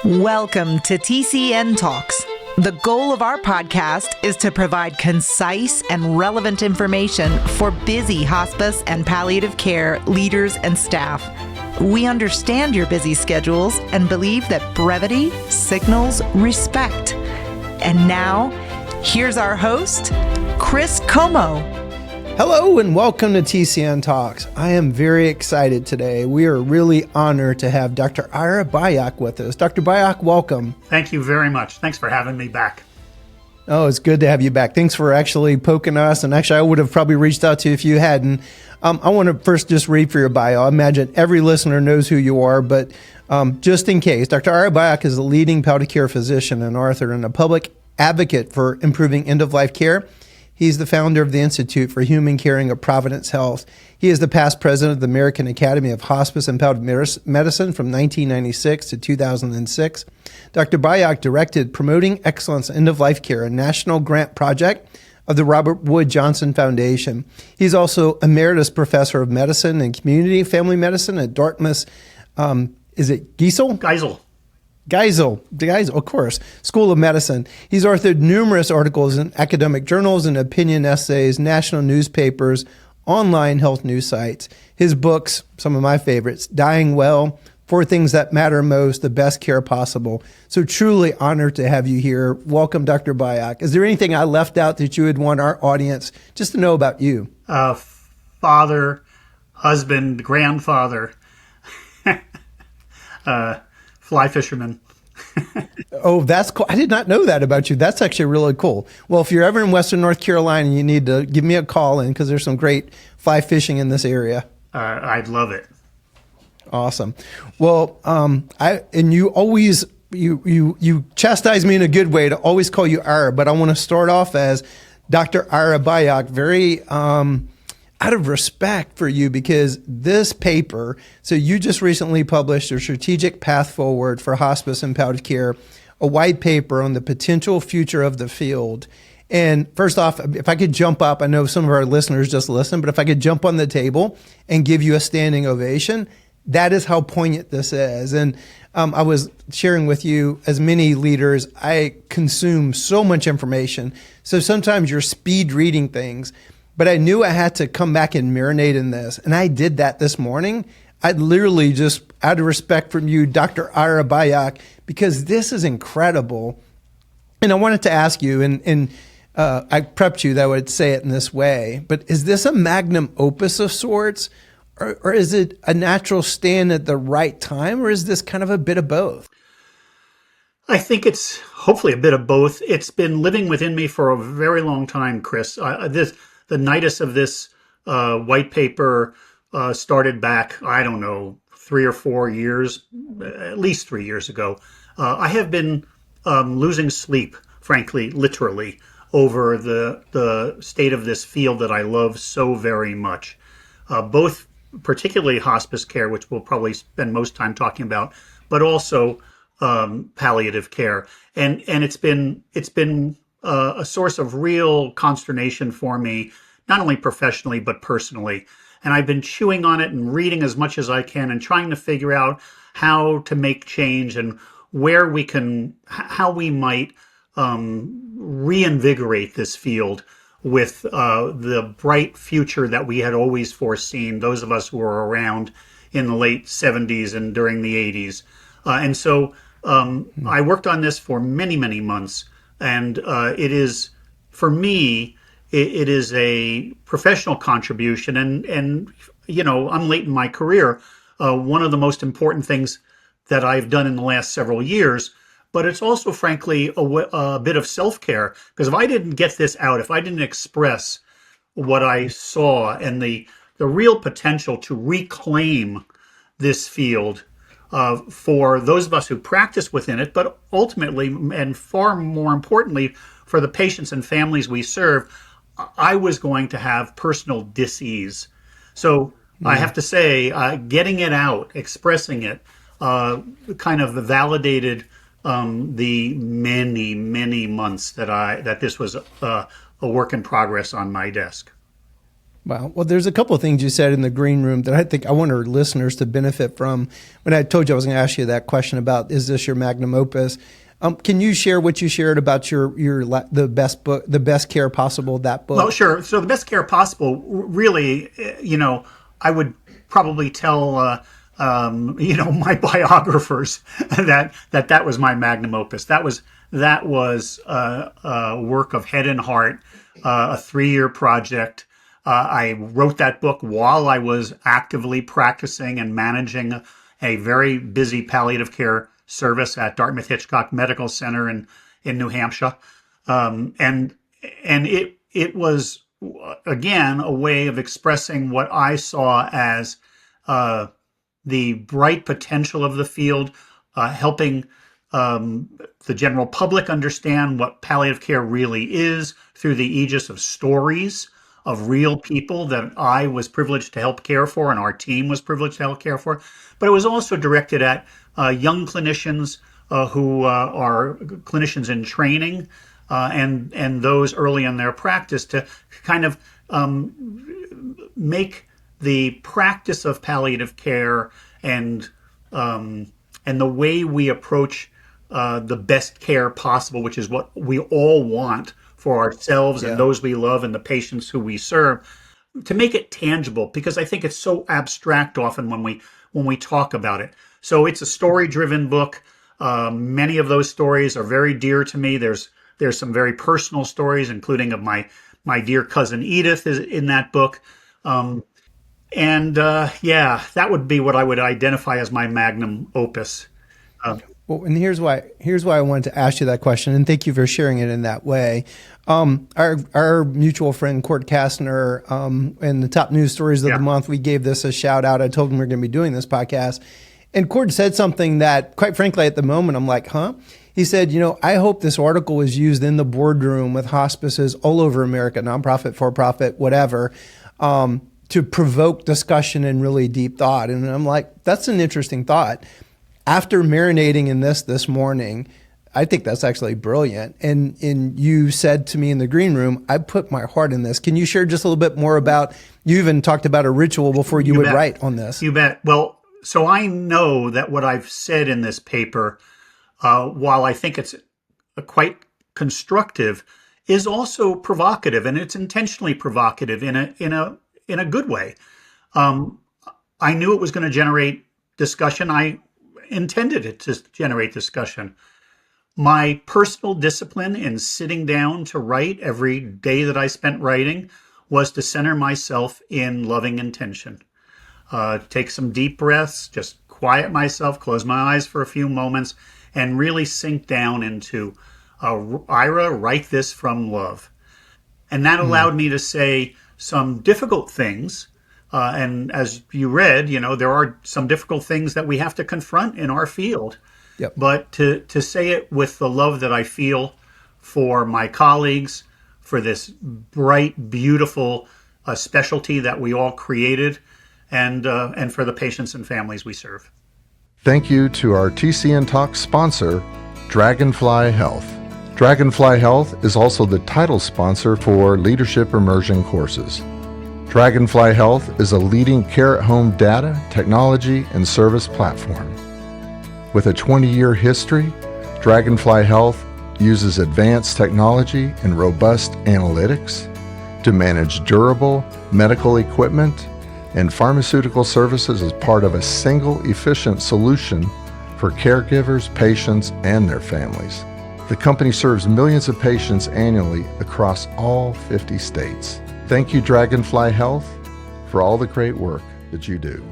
Welcome to TCN Talks. The goal of our podcast is to provide concise and relevant information for busy hospice and palliative care leaders and staff. We understand your busy schedules and believe that brevity signals respect. And now, here's our host, Chris Como. Hello and welcome to TCN Talks. I am very excited today. We are really honored to have Dr. Ira Byock with us. Dr. Byock, welcome. Thank you very much. Thanks for having me back. Oh, it's good to have you back. Thanks for actually poking us. And actually, I would have probably reached out to you if you hadn't. I want to first just read for your bio. I imagine every listener knows who you are, but just in case, Dr. Ira Byock is a leading palliative care physician and author and a public advocate for improving end-of-life care. He's the founder of the Institute for Human Caring of Providence Health. He is the past president of the American Academy of Hospice and Palliative Medicine from 1996 to 2006. Dr. Byock directed Promoting Excellence in End-of-Life Care, a national grant project of the Robert Wood Johnson Foundation. He's also emeritus professor of medicine and community family medicine at Dartmouth. Is it Geisel, of course, School of Medicine. He's authored numerous articles in academic journals and opinion essays, national newspapers, online health news sites. His books, some of my favorites, Dying Well, Four Things That Matter Most, The Best Care Possible. So truly honored to have you here. Welcome, Dr. Byock. Is there anything I left out that you would want our audience just to know about you? Father, husband, grandfather, fly fisherman. Oh, that's cool. I did not know that about you. That's actually really cool. Well, if you're ever in Western North Carolina, you need to give me a call in because there's some great fly fishing in this area. I'd love it. Awesome. Well, you always you chastise me in a good way to always call you Ira, but I want to start off as Dr. Ira Byock, very out of respect for you, because this paper, so you just recently published a strategic path forward for hospice and palliative care, a white paper on the potential future of the field. And first off, if I could jump up, I know some of our listeners just listen, but if I could jump on the table and give you a standing ovation, that is how poignant this is. And I was sharing with you, as many leaders, I consume so much information. So sometimes you're speed reading things. But I knew I had to come back and marinate in this. And I did that this morning. I literally just, out of respect from you, Dr. Ira Byock, because this is incredible. And I wanted to ask you, and I prepped you that I would say it in this way, but is this a magnum opus of sorts? Or is it a natural stand at the right time? Or is this kind of a bit of both? I think it's hopefully a bit of both. It's been living within me for a very long time, Chris. The nidus of this white paper started back, I don't know, 3 or 4 years, at least 3 years ago. I have been losing sleep, frankly, literally, over the state of this field that I love so very much. Both particularly hospice care, which we'll probably spend most time talking about, but also palliative care. And it's been a source of real consternation for me, not only professionally, but personally. And I've been chewing on it and reading as much as I can and trying to figure out how to make change and how we might reinvigorate this field with the bright future that we had always foreseen, those of us who were around in the late 70s and during the 80s. And so I worked on this for many, many months. And it is, for me, it is a professional contribution. And you know, I'm late in my career. One of the most important things that I've done in the last several years, but it's also, frankly, a bit of self-care. Because if I didn't get this out, if I didn't express what I saw and the real potential to reclaim this field for those of us who practice within it, but ultimately, and far more importantly, for the patients and families we serve, I was going to have personal dis-ease. So I have to say, getting it out, expressing it, kind of validated the many, many months that this was a work in progress on my desk. Wow. Well, there's a couple of things you said in the green room that I think I want our listeners to benefit from. When I told you I was going to ask you that question about, is this your magnum opus? Can you share what you shared about the best book, the best care possible, that book? Well, sure. So the best care possible, really, I would probably tell, my biographers that was my magnum opus. That was a work of head and heart, a 3-year project. I wrote that book while I was actively practicing and managing a very busy palliative care service at Dartmouth Hitchcock Medical Center in New Hampshire. And it was, again, a way of expressing what I saw as the bright potential of the field, helping the general public understand what palliative care really is through the aegis of stories of real people that I was privileged to help care for and our team was privileged to help care for. But it was also directed at young clinicians who are clinicians in training and those early in their practice to kind of make the practice of palliative care and the way we approach the best care possible, which is what we all want for ourselves and those we love and the patients who we serve, to make it tangible, because I think it's so abstract often when we talk about it. So it's a story-driven book. Many of those stories are very dear to me. There's some very personal stories, including of my dear cousin Edith is in that book. That would be what I would identify as my magnum opus. Well, and here's why I wanted to ask you that question, and thank you for sharing it in that way. Our mutual friend, Court Kastner, in the top news stories of the month, we gave this a shout out. I told him we are going to be doing this podcast. And Court said something that, quite frankly, at the moment, I'm like, huh? He said, I hope this article is used in the boardroom with hospices all over America, nonprofit, for-profit, whatever, to provoke discussion and really deep thought. And I'm like, that's an interesting thought. After marinating in this morning, I think that's actually brilliant. And you said to me in the green room, I put my heart in this. Can you share just a little bit more about, you even talked about a ritual before you would write on this. You bet. Well, so I know that what I've said in this paper, while I think it's quite constructive, is also provocative, and it's intentionally provocative in a good way. I knew it was going to generate discussion. I intended it to generate discussion. My personal discipline in sitting down to write every day that I spent writing was to center myself in loving intention. Take some deep breaths, just quiet myself, close my eyes for a few moments, and really sink down into, Ira, write this from love. And that allowed me to say some difficult things. And as you read, there are some difficult things that we have to confront in our field. Yep. But to say it with the love that I feel for my colleagues, for this bright, beautiful specialty that we all created, and for the patients and families we serve. Thank you to our TCN Talk sponsor, Dragonfly Health. Dragonfly Health is also the title sponsor for Leadership Immersion courses. Dragonfly Health is a leading care-at-home data, technology, and service platform. With a 20-year history, Dragonfly Health uses advanced technology and robust analytics to manage durable medical equipment and pharmaceutical services as part of a single efficient solution for caregivers, patients, and their families. The company serves millions of patients annually across all 50 states. Thank you, Dragonfly Health, for all the great work that you do.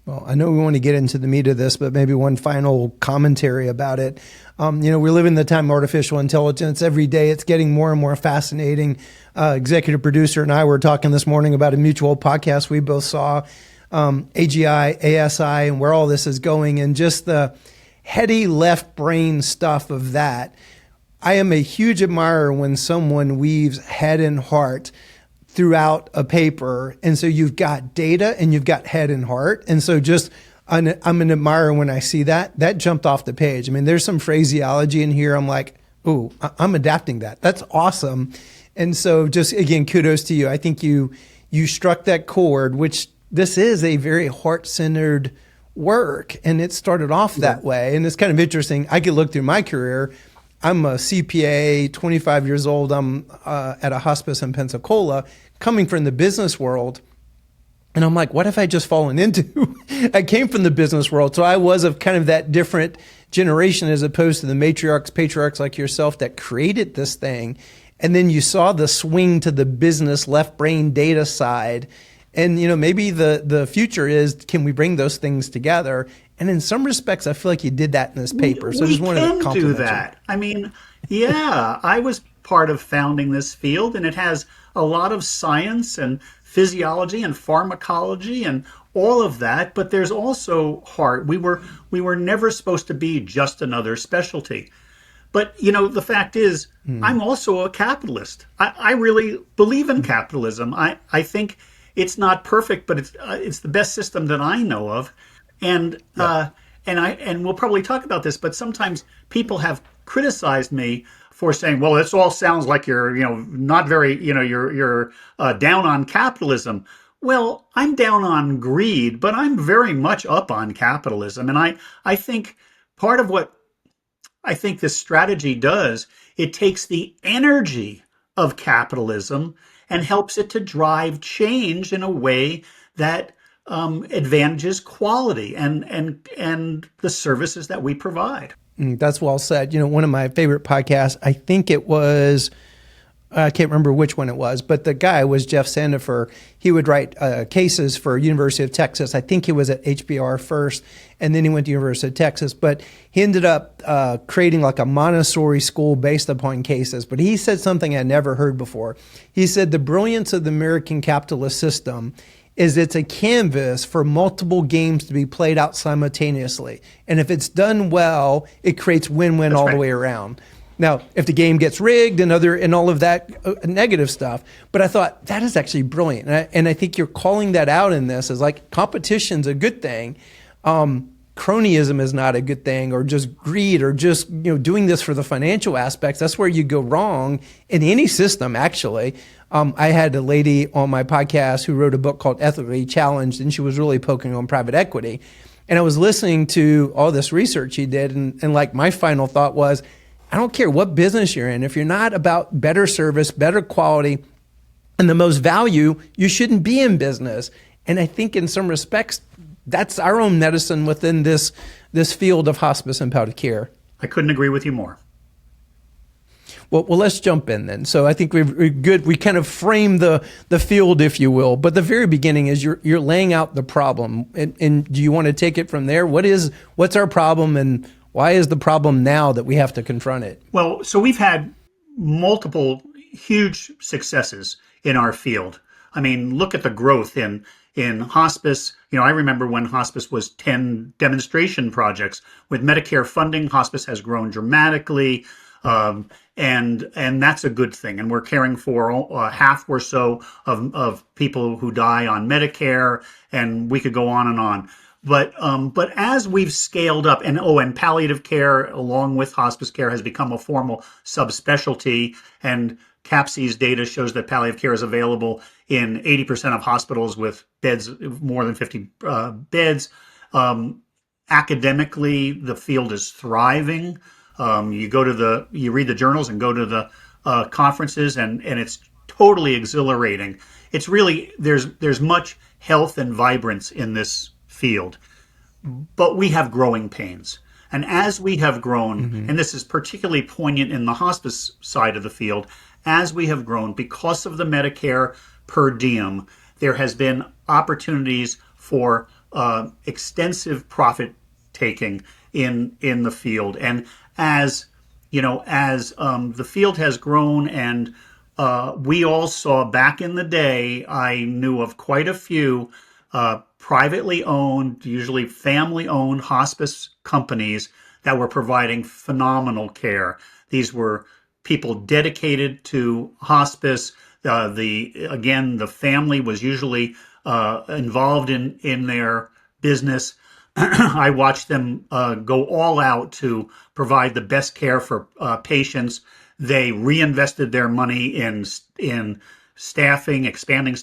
Well, I know we want to get into the meat of this, but maybe one final commentary about it. We live in the time of artificial intelligence. Every day it's getting more and more fascinating. Executive producer and I were talking this morning about a mutual podcast we both saw, AGI, ASI, and where all this is going, and just the heady left brain stuff of that. I am a huge admirer when someone weaves head and heart throughout a paper. And so you've got data and you've got head and heart. And so I'm an admirer when I see that. That jumped off the page. I mean, there's some phraseology in here. I'm like, ooh, I'm adapting that. That's awesome. And so just again, kudos to you. I think you struck that chord, which this is a very heart-centered work, and it started off that way. And it's kind of interesting. I could look through my career. I'm a CPA, 25 years old. I'm at a hospice in Pensacola, coming from the business world. And I'm like, what have I just fallen into? I came from the business world, so I was of kind of that different generation as opposed to the matriarchs, patriarchs like yourself that created this thing. And then you saw the swing to the business left brain data side. And, maybe the future is, can we bring those things together? And in some respects, I feel like you did that in this paper. So I just wanted to compliment do that. you. I mean, yeah, I was part of founding this field, and it has a lot of science and physiology and pharmacology and all of that, but there's also heart. We were never supposed to be just another specialty. But, the fact is, I'm also a capitalist. I really believe in capitalism. I think it's not perfect, but it's the best system that I know of. And and we'll probably talk about this, but sometimes people have criticized me for saying, well, this all sounds like you're, not very, you're down on capitalism. Well, I'm down on greed, but I'm very much up on capitalism. And I think part of what I think this strategy does, it takes the energy of capitalism and helps it to drive change in a way that advantages quality and the services that we provide. That's well said. One of my favorite podcasts, I think it was, I can't remember which one it was, but the guy was Jeff Sandifer. He would write cases for University of Texas. I think he was at HBR first, and then he went to University of Texas. But he ended up creating like a Montessori school based upon cases. But he said something I never heard before. He said the brilliance of the American capitalist system is it's a canvas for multiple games to be played out simultaneously. And if it's done well, it creates win-win all the way around. Now, if the game gets rigged and all of that negative stuff, but I thought that is actually brilliant. And I think you're calling that out in this as like competition's a good thing. Cronyism is not a good thing, or just greed, or just doing this for the financial aspects. That's where you go wrong in any system, actually. I had a lady on my podcast who wrote a book called Ethically Challenged, and she was really poking on private equity. And I was listening to all this research he did, and like my final thought was, I don't care what business you're in. If you're not about better service, better quality, and the most value, you shouldn't be in business. And I think in some respects, that's our own medicine within this field of hospice and palliative care. I couldn't agree with you more. Well, let's jump in then. So I think we're good. We kind of frame the field, if you will. But the very beginning is you're laying out the problem. And do you want to take it from there? What's our problem, and why is the problem now that we have to confront it? Well, so we've had multiple huge successes in our field. I mean, look at the growth in hospice. I remember when hospice was 10 demonstration projects. With Medicare funding, hospice has grown dramatically. And that's a good thing. And we're caring for half or so of people who die on Medicare, and we could go on and on. But as we've scaled up, and palliative care along with hospice care has become a formal subspecialty, and CAPC's data shows that palliative care is available in 80% of hospitals with beds, more than 50 beds. Academically, the field is thriving. You read the journals and go to the conferences, and it's totally exhilarating. It's really, there's much health and vibrance in this field, but we have growing pains. And as we have grown, and this is particularly poignant in the hospice side of the field, as we have grown, because of the Medicare per diem, there has been opportunities for extensive profit taking in the field. And as the field has grown, and we all saw back in the day, I knew of quite a few privately owned, usually family-owned hospice companies that were providing phenomenal care. These were people dedicated to hospice. The family was usually involved in their business. I watched them go all out to provide the best care for patients. They reinvested their money in staffing, expanding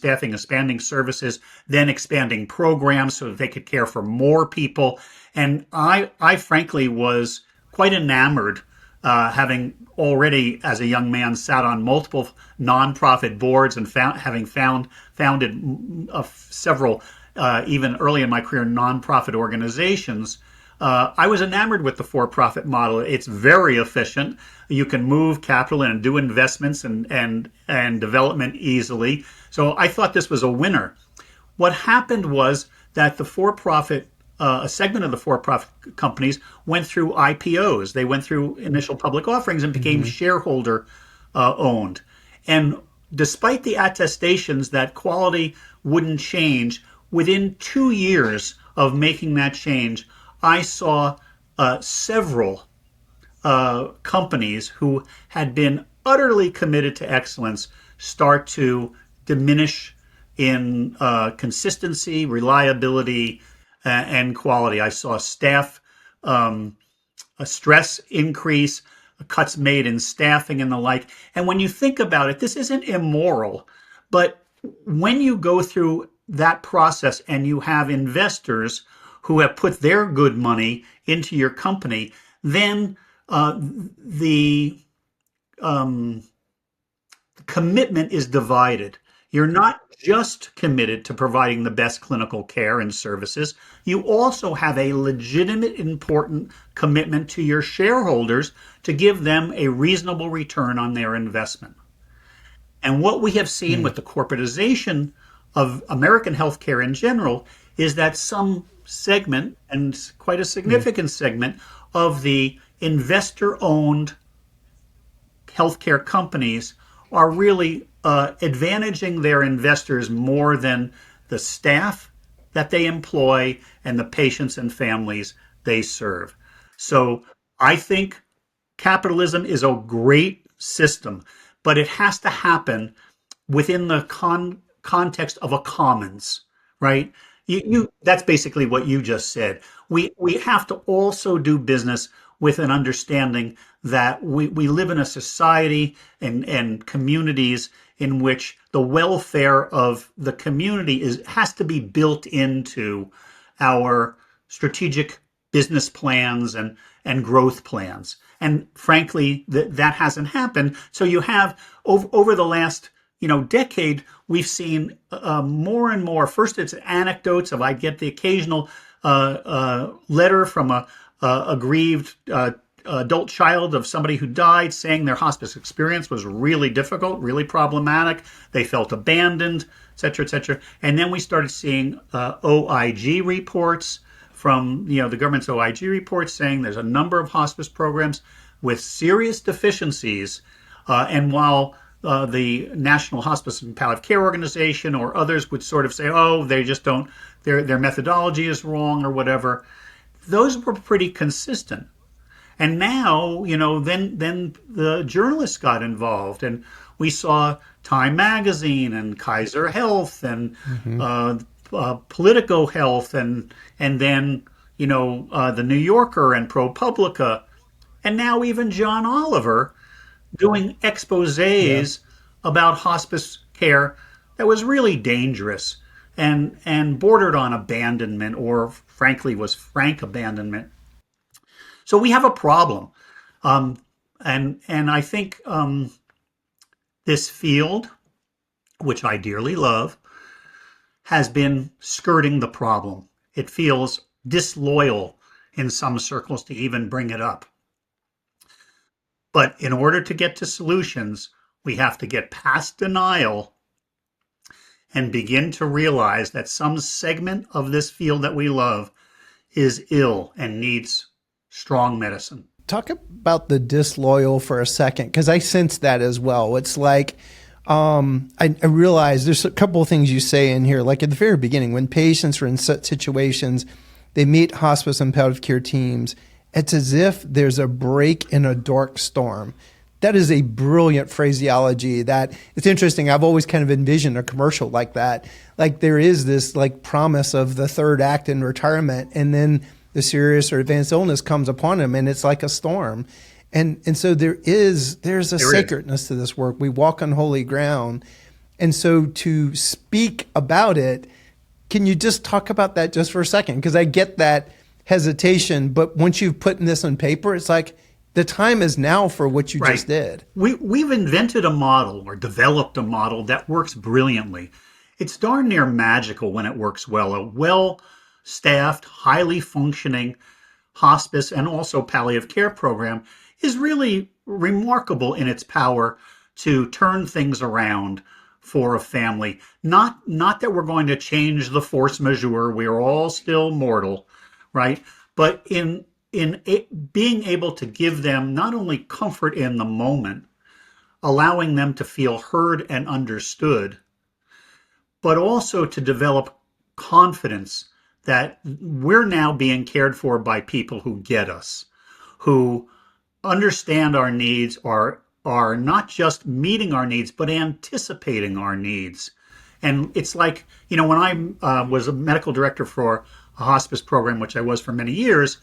services, then expanding programs so that they could care for more people. And I frankly was quite enamored, having already as a young man sat on multiple nonprofit boards and founded several, even early in my career, nonprofit organizations. I was enamored with the for-profit model. It's very efficient. You can move capital and do investments and development easily. So I thought this was a winner. What happened was that the for-profit, a segment of the for-profit companies went through IPOs. They went through initial public offerings and became shareholder owned. And despite the attestations that quality wouldn't change, within 2 years of making that change, I saw several companies who had been utterly committed to excellence start to diminish in consistency, reliability, and quality. I saw staff a stress increase, cuts made in staffing and the like. And when you think about it, this isn't immoral, but when you go through that process and you have investors who have put their good money into your company, then the commitment is divided. You're not just committed to providing the best clinical care and services. You also have a legitimate, important commitment to your shareholders to give them a reasonable return on their investment. And what we have seen with the corporatization of American healthcare in general is that some segment, and quite a significant segment, of the investor-owned healthcare companies are really advantaging their investors more than the staff that they employ and the patients and families they serve. So I think capitalism is a great system, but it has to happen within the context of a commons, right? That's basically what you just said. We have to also do business with an understanding that we live in a society and communities in which the welfare of the community has to be built into our strategic business plans and growth plans. And frankly, that hasn't happened. So you have over the last decade, we've seen more and more. First, it's anecdotes of I get the occasional letter from a aggrieved adult child of somebody who died saying their hospice experience was really difficult, really problematic. They felt abandoned, et cetera, et cetera. And then we started seeing OIG reports from the government's OIG reports saying there's a number of hospice programs with serious deficiencies. And while the National Hospice and Palliative Care Organization or others would sort of say, oh, they just don't, their methodology is wrong or whatever, those were pretty consistent. And now, then the journalists got involved, and we saw Time Magazine and Kaiser Health and Politico Health, and then the New Yorker and ProPublica, and now even John Oliver doing exposés about hospice care that was really dangerous and bordered on abandonment, or frankly was frank abandonment. So we have a problem. And I think this field, which I dearly love, has been skirting the problem. It feels disloyal in some circles to even bring it up. But in order to get to solutions, we have to get past denial and begin to realize that some segment of this field that we love is ill and needs strong medicine. Talk about the disloyal for a second, because I sense that as well. It's like, I realize there's a couple of things you say in here, like at the very beginning, when patients are in such situations, they meet hospice and palliative care teams, it's as if there's a break in a dark storm. That is a brilliant phraseology. That it's interesting. I've always kind of envisioned a commercial like that. Like there is this like promise of the third act in retirement, and then the serious or advanced illness comes upon him, and it's like a storm. And so there's a sacredness to this work. We walk on holy ground. And so to speak about it, can you just talk about that just for a second? Because I get that hesitation, but once you've put this on paper, it's like the time is now for what you just did. We've invented a model or developed a model that works brilliantly. It's darn near magical when it works well. A well-staffed, highly functioning hospice and also palliative care program is really remarkable in its power to turn things around for a family. Not that we're going to change the force majeure. We're all still mortal, right? But in being able to give them not only comfort in the moment, allowing them to feel heard and understood, but also to develop confidence that we're now being cared for by people who get us, who understand our needs, are not just meeting our needs, but anticipating our needs. And it's like, when I was a medical director for a hospice program, which I was for many years,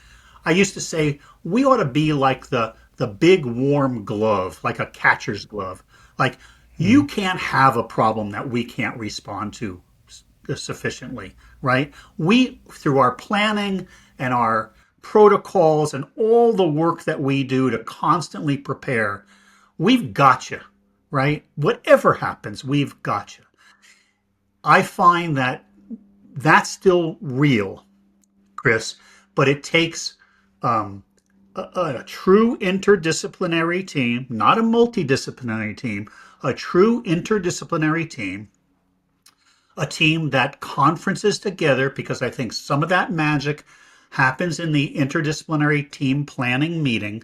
I used to say, we ought to be like the big warm glove, like a catcher's glove. Like, you can't have a problem that we can't respond to sufficiently, right? We, through our planning and our protocols and all the work that we do to constantly prepare, we've got you, right? Whatever happens, we've got you. I find that that's still real, Chris, but it takes a true interdisciplinary team, not a multidisciplinary team, a true interdisciplinary team, a team that conferences together, because I think some of that magic happens in the interdisciplinary team planning meeting,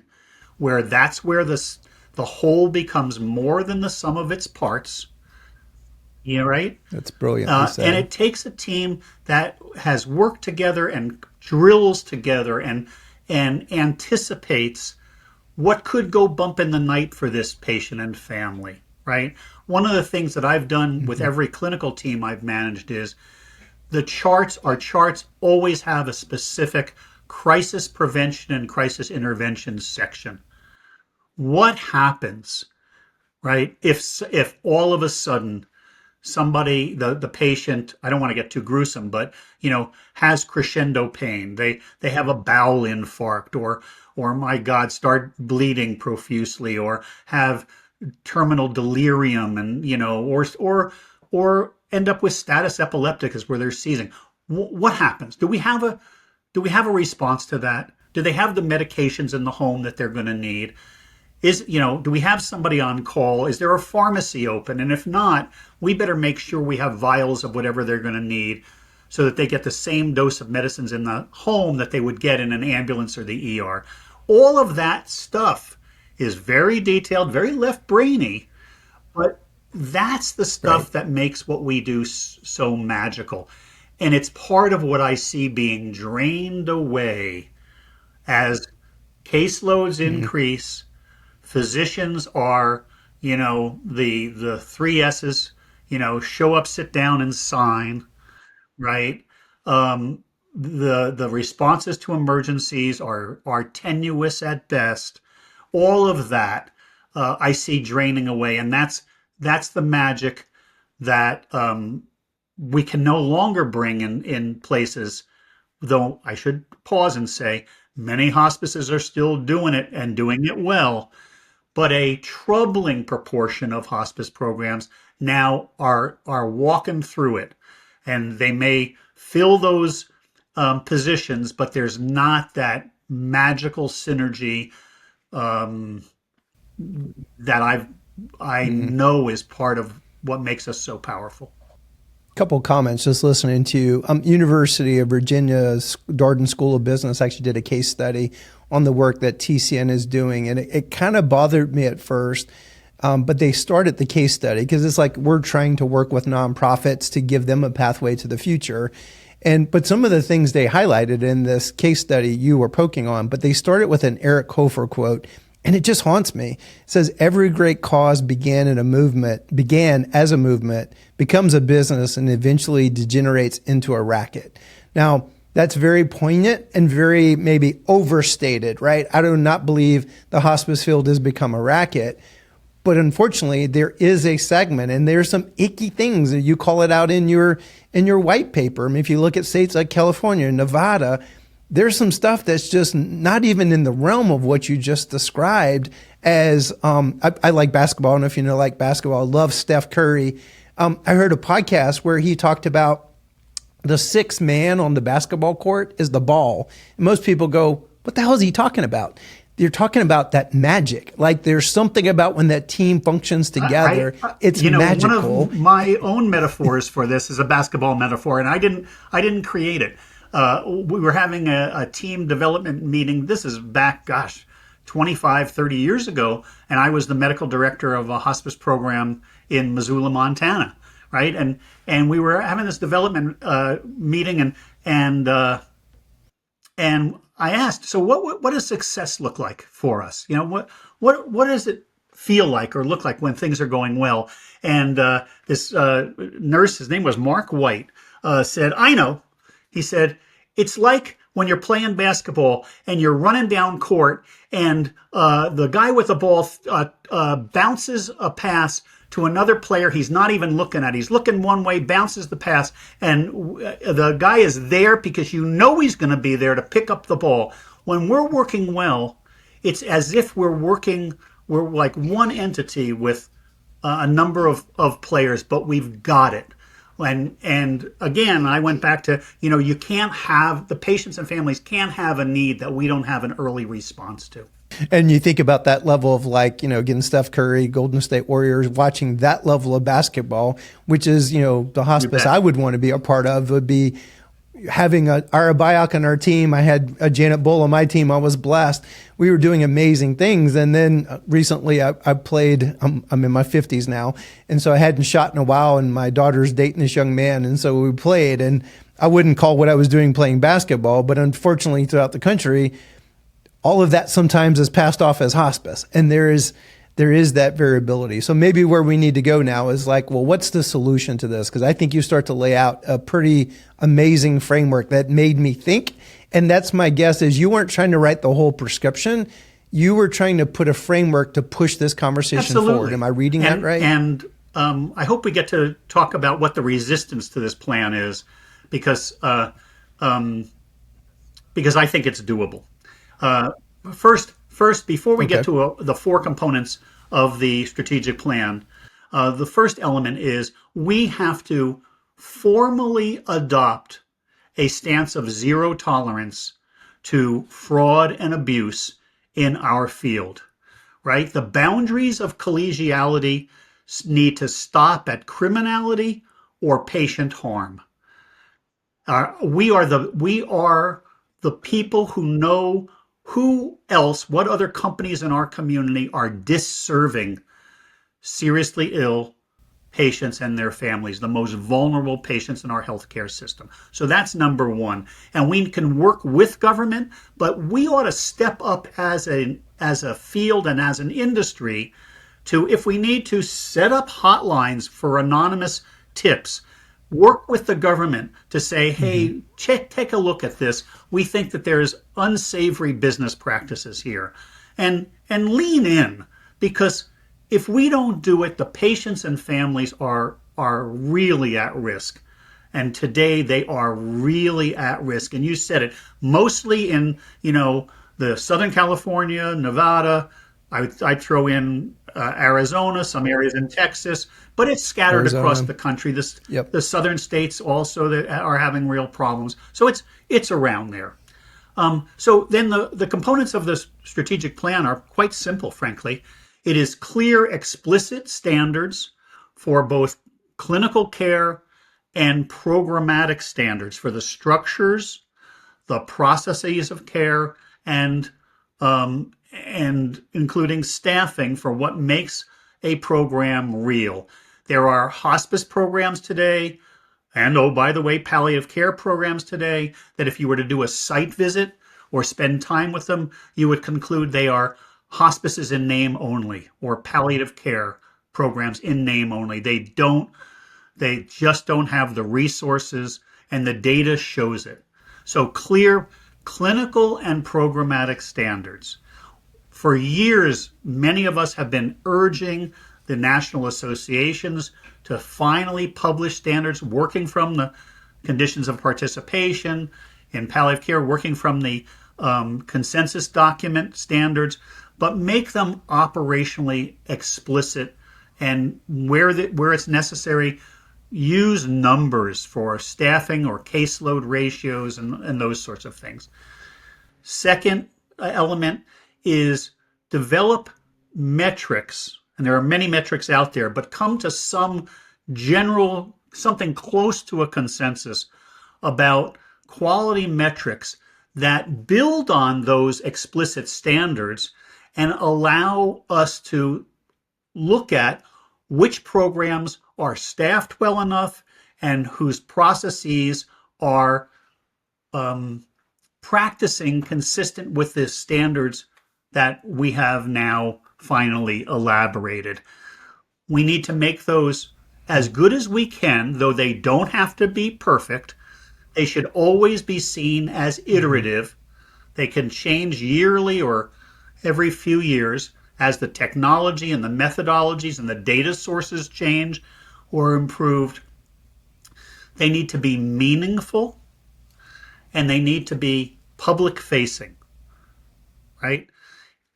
where that's where the whole becomes more than the sum of its parts. Right? That's brilliantly said. And it takes a team that has worked together and drills together and anticipates what could go bump in the night for this patient and family, right? One of the things that I've done with every clinical team I've managed is our charts always have a specific crisis prevention and crisis intervention section. What happens, right, if all of a sudden somebody, the patient, I don't want to get too gruesome, but has crescendo pain. They have a bowel infarct, or my God, start bleeding profusely, or have terminal delirium, and or end up with status epilepticus where they're seizing. What happens? Do we have a response to that? Do they have the medications in the home that they're going to need? Do we have somebody on call? Is there a pharmacy open? And if not, we better make sure we have vials of whatever they're going to need so that they get the same dose of medicines in the home that they would get in an ambulance or the ER. All of that stuff is very detailed, very left-brainy, but that's the stuff that makes what we do so magical. And it's part of what I see being drained away as caseloads increase. Physicians are, the three S's, show up, sit down, and sign, right? The responses to emergencies are tenuous at best. All of that I see draining away, and that's the magic that we can no longer bring in places. Though I should pause and say many hospices are still doing it and doing it well. But a troubling proportion of hospice programs now are walking through it, and they may fill those positions, but there's not that magical synergy that I know is part of what makes us so powerful. Couple comments just listening to you. University of Virginia's Darden School of Business actually did a case study on the work that TCN is doing, and it kind of bothered me at first, but they started the case study because it's like we're trying to work with nonprofits to give them a pathway to the future. But some of the things they highlighted in this case study you were poking on, but they started with an Eric Hofer quote, and it just haunts me. It says, "Every great cause began as a movement, becomes a business, and eventually degenerates into a racket." Now, That's very poignant and very maybe overstated, right? I do not believe the hospice field has become a racket, but unfortunately there is a segment and there's some icky things that you call it out in your white paper. I mean, if you look at states like California, Nevada, there's some stuff that's just not even in the realm of what you just described as, I like basketball. I don't know if you know, like basketball. I love Steph Curry. I heard a podcast where he talked about the sixth man on the basketball court is the ball. And most people go, what the hell is he talking about? You're talking about that magic. Like there's something about when that team functions together. It's magical. One of my own metaphors for this is a basketball metaphor, and I didn't create it. We were having a team development meeting. This is back, 25, 30 years ago. And I was the medical director of a hospice program in Missoula, Montana. Right. And we were having this development meeting and I asked, so what does success look like for us? What does it feel like or look like when things are going well? And this nurse, his name was Mark White, said, I know. He said, it's like when you're playing basketball and you're running down court and the guy with the ball bounces a pass to another player he's not even looking at. He's looking one way, bounces the pass, and the guy is there because you know he's going to be there to pick up the ball. When we're working well, it's as if we're like one entity with a number of players, but we've got it. And again, I went back to, you can't have, the patients and families can't have a need that we don't have an early response to. And you think about that level of getting Steph Curry, Golden State Warriors, watching that level of basketball, which is, the hospice I would want to be a part of would be having Ira Byock on our team. I had a Janet Bull on my team. I was blessed. We were doing amazing things. And then recently I played, I'm in my 50s now. And so I hadn't shot in a while and my daughter's dating this young man. And so we played, and I wouldn't call what I was doing playing basketball, but unfortunately throughout the country, all of that sometimes is passed off as hospice. And there is that variability. So maybe where we need to go now is like, well, what's the solution to this? Because I think you start to lay out a pretty amazing framework that made me think. And that's my guess is you weren't trying to write the whole prescription. You were trying to put a framework to push this conversation forward. Am I reading that right? And I hope we get to talk about what the resistance to this plan is, because I think it's doable. First, before we get to the four components of the strategic plan, the first element is we have to formally adopt a stance of zero tolerance to fraud and abuse in our field, right? The boundaries of collegiality need to stop at criminality or patient harm. We are the people who know what other companies in our community are disserving seriously ill patients and their families, the most vulnerable patients in our healthcare system. So that's number one. And we can work with government, but we ought to step up as a field and as an industry to, if we need to, set up hotlines for anonymous tips. Work with the government to say, hey, take a look at this. We think that there's unsavory business practices here. And lean in, because if we don't do it, the patients and families are really at risk. And today they are really at risk. And you said it, mostly in, the Southern California, Nevada, I throw in Arizona, some areas in Texas, but it's scattered across the country. The southern states also that are having real problems. So it's around there. So then the components of this strategic plan are quite simple, frankly. It is clear, explicit standards for both clinical care and programmatic standards for the structures, the processes of care, and including staffing for what makes a program real. There are hospice programs today, and oh, by the way, palliative care programs today, that if you were to do a site visit or spend time with them, you would conclude they are hospices in name only, or palliative care programs in name only. They just don't have the resources, and the data shows it. So clear clinical and programmatic standards. For years, many of us have been urging the national associations to finally publish standards, working from the conditions of participation in palliative care, working from the consensus document standards, but make them operationally explicit, and where it's necessary, use numbers for staffing or caseload ratios and those sorts of things. Second element is develop metrics, and there are many metrics out there, but come to some general, something close to a consensus about quality metrics that build on those explicit standards and allow us to look at which programs are staffed well enough and whose processes are practicing consistent with the standards that we have now finally elaborated. We need to make those as good as we can, though they don't have to be perfect. They should always be seen as iterative. They can change yearly or every few years as the technology and the methodologies and the data sources change or improved. They need to be meaningful, and they need to be public facing, right?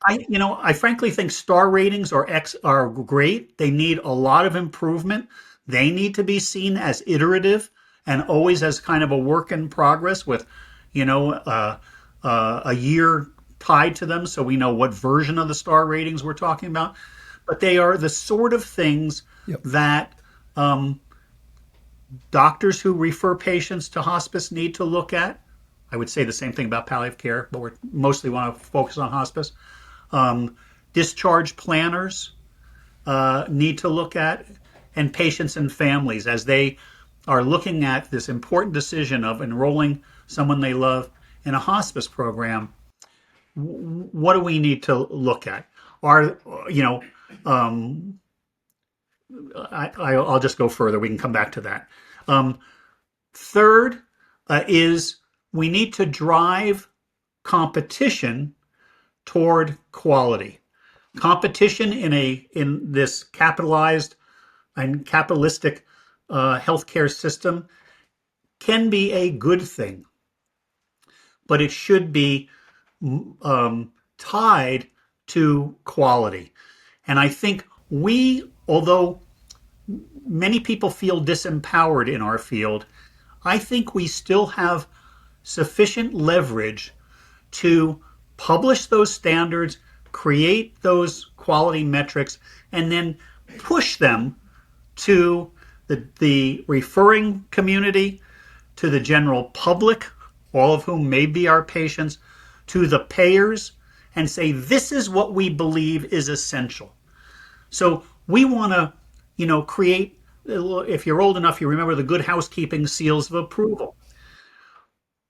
I frankly think star ratings are great. They need a lot of improvement. They need to be seen as iterative and always as kind of a work in progress with, a year tied to them, so we know what version of the star ratings we're talking about. But they are the sort of things that doctors who refer patients to hospice need to look at. I would say the same thing about palliative care, but we mostly want to focus on hospice. Discharge planners need to look at, and patients and families as they are looking at this important decision of enrolling someone they love in a hospice program. What do we need to look at? I'll just go further. We can come back to that. Third is we need to drive competition toward quality. Competition in this capitalized and capitalistic healthcare system can be a good thing, but it should be tied to quality. And I think although many people feel disempowered in our field, I think we still have sufficient leverage to publish those standards, create those quality metrics, and then push them to the referring community, to the general public, all of whom may be our patients, to the payers, and say, this is what we believe is essential. So we want to, create, if you're old enough, you remember the good housekeeping seals of approval.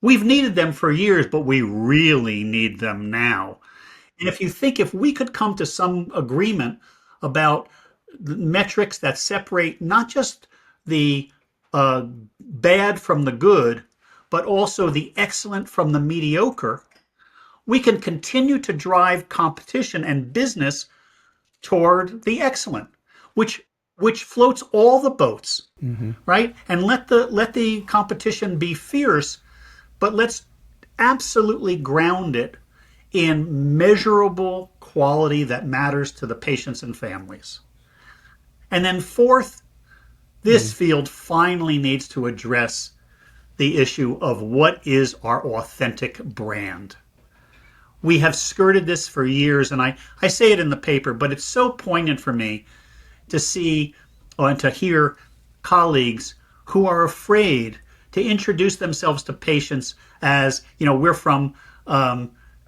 We've needed them for years, but we really need them now. And if we could come to some agreement about the metrics that separate not just the bad from the good, but also the excellent from the mediocre, we can continue to drive competition and business toward the excellent, which floats all the boats, right? And let the competition be fierce, but let's absolutely ground it in measurable quality that matters to the patients and families. And then fourth, this field finally needs to address the issue of what is our authentic brand. We have skirted this for years, and I say it in the paper, but it's so poignant for me to see and to hear colleagues who are afraid to introduce themselves to patients as, we're from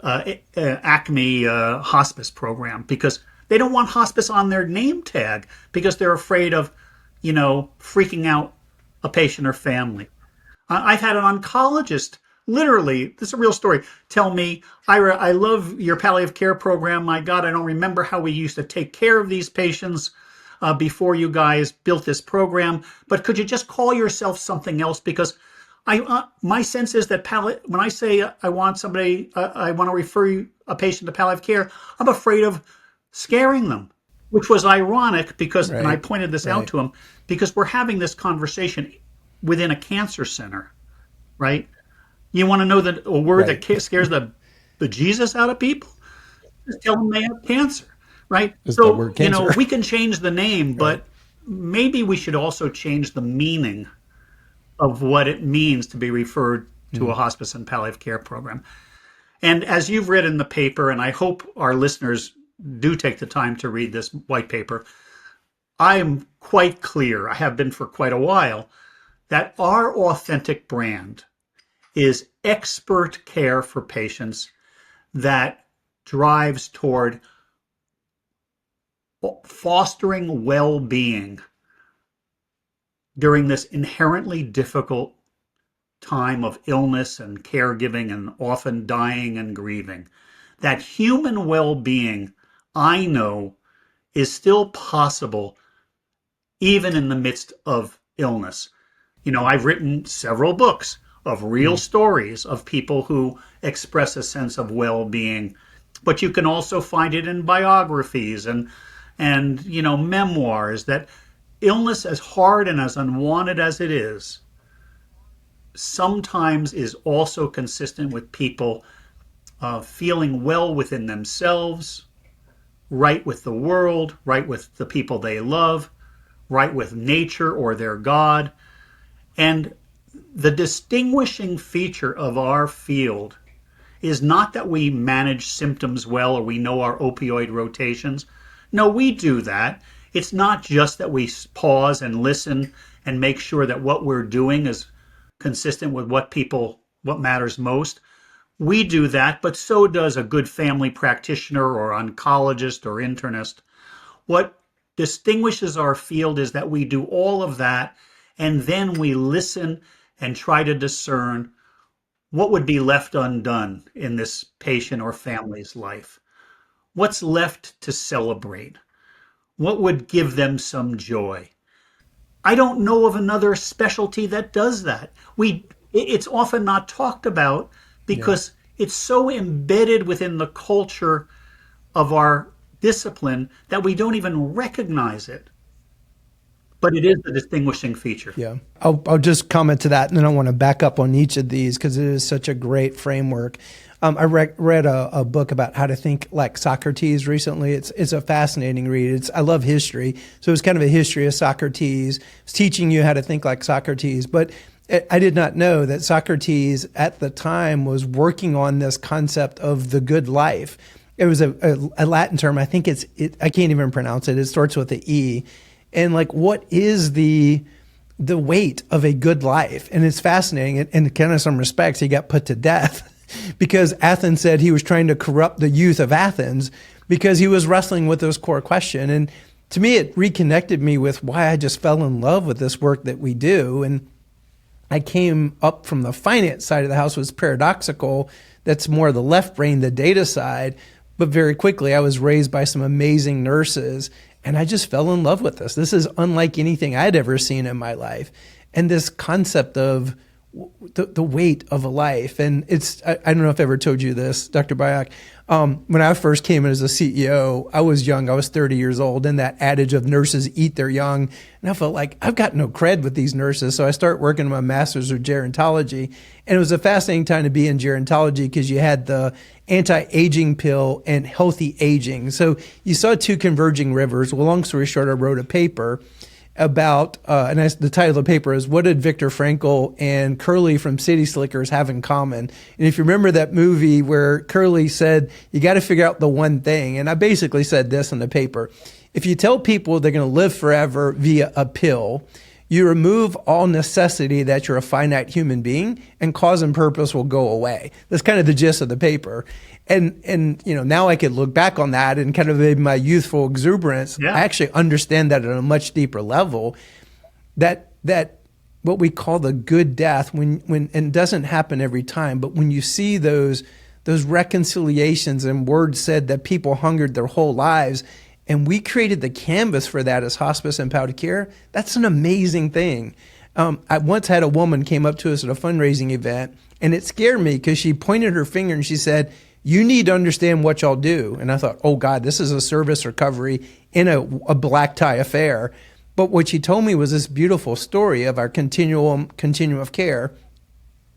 Acme Hospice Program, because they don't want hospice on their name tag because they're afraid of, freaking out a patient or family. I've had an oncologist, literally, this is a real story, tell me, Ira, I love your palliative care program. My God, I don't remember how we used to take care of these patients before you guys built this program. But could you just call yourself something else? Because My sense is that when I say I want to refer a patient to palliative care, I'm afraid of scaring them, which was ironic because, and I pointed this out to him, because we're having this conversation within a cancer center, right? You want to know a word that scares the bejesus out of people? Just tell them they have cancer, right? So, we can change the name, but maybe we should also change the meaning of what it means to be referred to a hospice and palliative care program. And as you've read in the paper, and I hope our listeners do take the time to read this white paper, I am quite clear, I have been for quite a while, that our authentic brand is expert care for patients that drives toward fostering well-being during this inherently difficult time of illness and caregiving and often dying and grieving. That human well-being, I know, is still possible even in the midst of illness. I've written several books of real stories of people who express a sense of well-being, but you can also find it in biographies and memoirs, that illness, as hard and as unwanted as it is, sometimes is also consistent with people feeling well within themselves, right with the world, right with the people they love, right with nature or their God. And the distinguishing feature of our field is not that we manage symptoms well or we know our opioid rotations. No, we do that. It's not just that we pause and listen and make sure that what we're doing is consistent with what matters most. We do that, but so does a good family practitioner or oncologist or internist. What distinguishes our field is that we do all of that, and then we listen and try to discern what would be left undone in this patient or family's life. What's left to celebrate? What would give them some joy? I don't know of another specialty that does that. It's often not talked about because it's so embedded within the culture of our discipline that we don't even recognize it. But it is a distinguishing feature. Yeah. I'll just comment to that, and then I want to back up on each of these because it is such a great framework. I read a book about how to think like Socrates recently. It's a fascinating read. I love history. So it was kind of a history of Socrates. It's teaching you how to think like Socrates. But I did not know that Socrates at the time was working on this concept of the good life. It was a Latin term. I think I can't even pronounce it. It starts with the E. And what is the weight of a good life? And it's fascinating. And in kind of some respects, he got put to death because Athens said he was trying to corrupt the youth of Athens because he was wrestling with this core question. And to me, it reconnected me with why I just fell in love with this work that we do. And I came up from the finance side of the house. It was paradoxical. That's more the left brain, the data side. But very quickly, I was raised by some amazing nurses, and I just fell in love with this. This is unlike anything I'd ever seen in my life. And this concept of the weight of a life. And I don't know if I ever told you this, Dr. Byock. When I first came in as a CEO, I was young. I was 30 years old. And that adage of nurses eat their young. And I felt like I've got no cred with these nurses. So I started working on my master's of gerontology. And it was a fascinating time to be in gerontology because you had the anti-aging pill and healthy aging. So you saw two converging rivers. Well, long story short, I wrote a paper about, the title of the paper is What Did Viktor Frankl and Curly from City Slickers Have in Common? And if you remember that movie where Curly said, you got to figure out the one thing. And I basically said this in the paper. If you tell people they're going to live forever via a pill, you remove all necessity that you're a finite human being, and cause and purpose will go away. That's kind of the gist of the paper. And now I could look back on that and kind of in my youthful exuberance, I actually understand that at a much deeper level, that what we call the good death, when and it doesn't happen every time, but when you see those reconciliations and words said that people hungered their whole lives, and we created the canvas for that as Hospice and Palliative Care, that's an amazing thing. I once had a woman came up to us at a fundraising event, and it scared me because she pointed her finger and she said, "You need to understand what y'all do." And I thought, oh God, this is a service recovery in a black tie affair. But what she told me was this beautiful story of our continuum of care.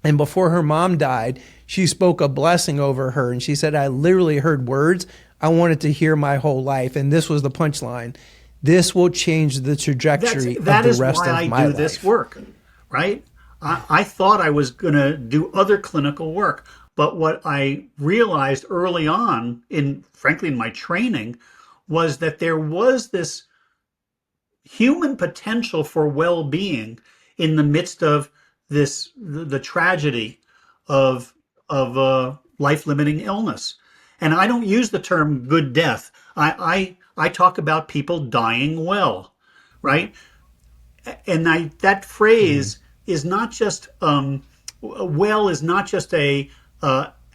And before her mom died, she spoke a blessing over her. And she said, I literally heard words I wanted to hear my whole life. And this was the punchline. This will change the trajectory of the rest of my life. That is why I do this work, right? I thought I was going to do other clinical work. But what I realized early on, frankly, in my training, was that there was this human potential for well-being in the midst of the tragedy of life-limiting illness. And I don't use the term good death. I talk about people dying well, right? And that phrase is not just well is not just a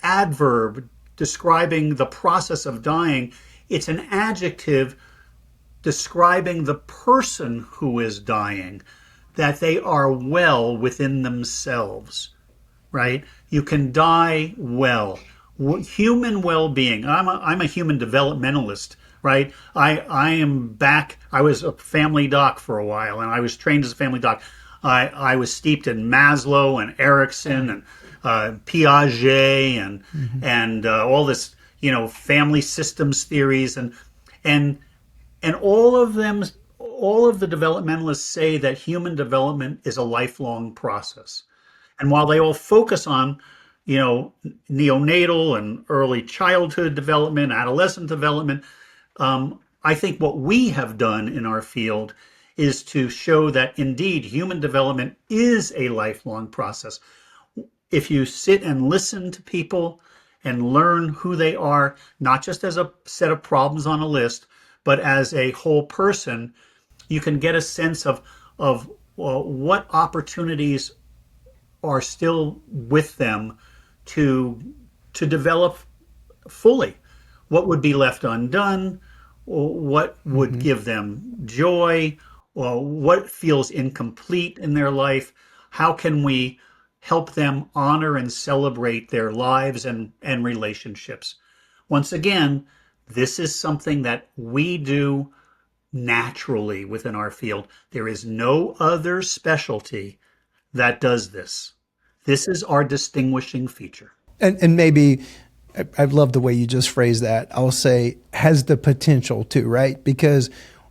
adverb describing the process of dying. It's an adjective describing the person who is dying, that they are well within themselves, right? You can die well. Human well-being. I'm a human developmentalist, right? I am back. I was a family doc for a while, and I was trained as a family doc. I was steeped in Maslow and Erickson and Piaget and all this, family systems theories and all of them, all of the developmentalists say that human development is a lifelong process. And while they all focus on, neonatal and early childhood development, adolescent development, I think what we have done in our field is to show that indeed human development is a lifelong process. If you sit and listen to people and learn who they are, not just as a set of problems on a list, but as a whole person, you can get a sense of what opportunities are still with them to develop fully. What would be left undone? What would give them joy? Or what feels incomplete in their life? How can we help them honor and celebrate their lives and relationships? Once again, this is something that we do naturally within our field. There is no other specialty that does this. This is our distinguishing feature. And maybe, I love the way you just phrased that. I'll say has the potential to, right? Because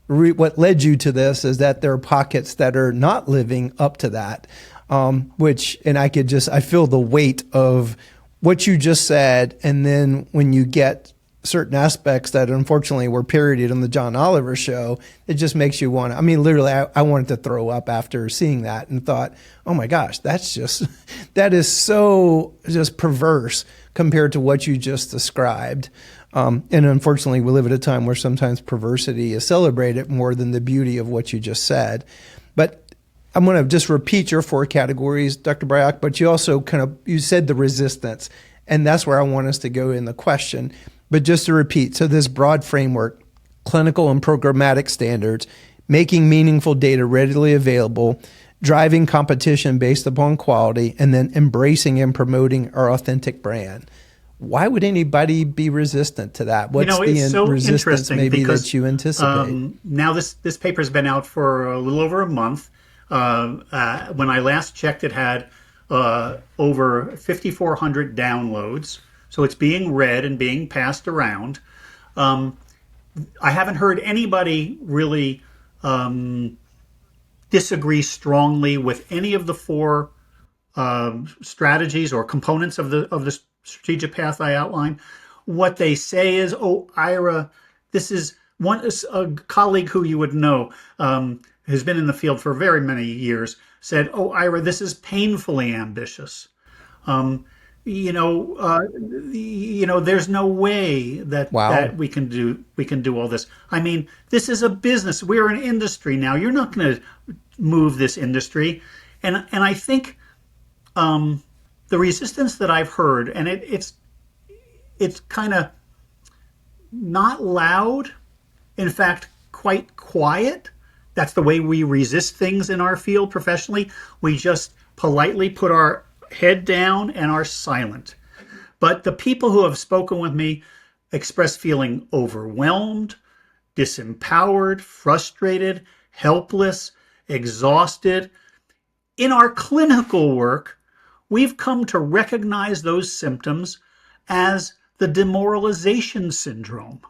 what led you to this is that there are pockets that are not living up to that, and I feel the weight of what you just said. And then when you get certain aspects that unfortunately were parodied on the John Oliver show, it just makes you want to, literally, I wanted to throw up after seeing that and thought, oh my gosh, that is so just perverse compared to what you just described. And unfortunately, we live at a time where sometimes perversity is celebrated more than the beauty of what you just said. But I'm going to just repeat your 4 categories, Dr. Byock, but you also you said the resistance, and that's where I want us to go in the question. But just to repeat, so this broad framework, clinical and programmatic standards, making meaningful data readily available, driving competition based upon quality, and then embracing and promoting our authentic brand. Why would anybody be resistant to that? What's the resistance maybe that you anticipate? Now this paper's been out for a little over a month. When I last checked, it had over 5,400 downloads. So it's being read and being passed around. I haven't heard anybody really disagree strongly with any of the 4 strategies or components of the strategic path I outlined. What they say is, "Oh, Ira, this is a colleague who you would know, who's been in the field for very many years, said, 'Oh, Ira, this is painfully ambitious.' There's no way that we can do all this. This is a business. We're an industry now. You're not going to move this industry." And I think the resistance that I've heard, and it's kind of not loud, in fact, quite quiet, That's the way we resist things in our field professionally. We just politely put our head down and are silent. But the people who have spoken with me express feeling overwhelmed, disempowered, frustrated, helpless, exhausted. In our clinical work, we've come to recognize those symptoms as the demoralization syndrome,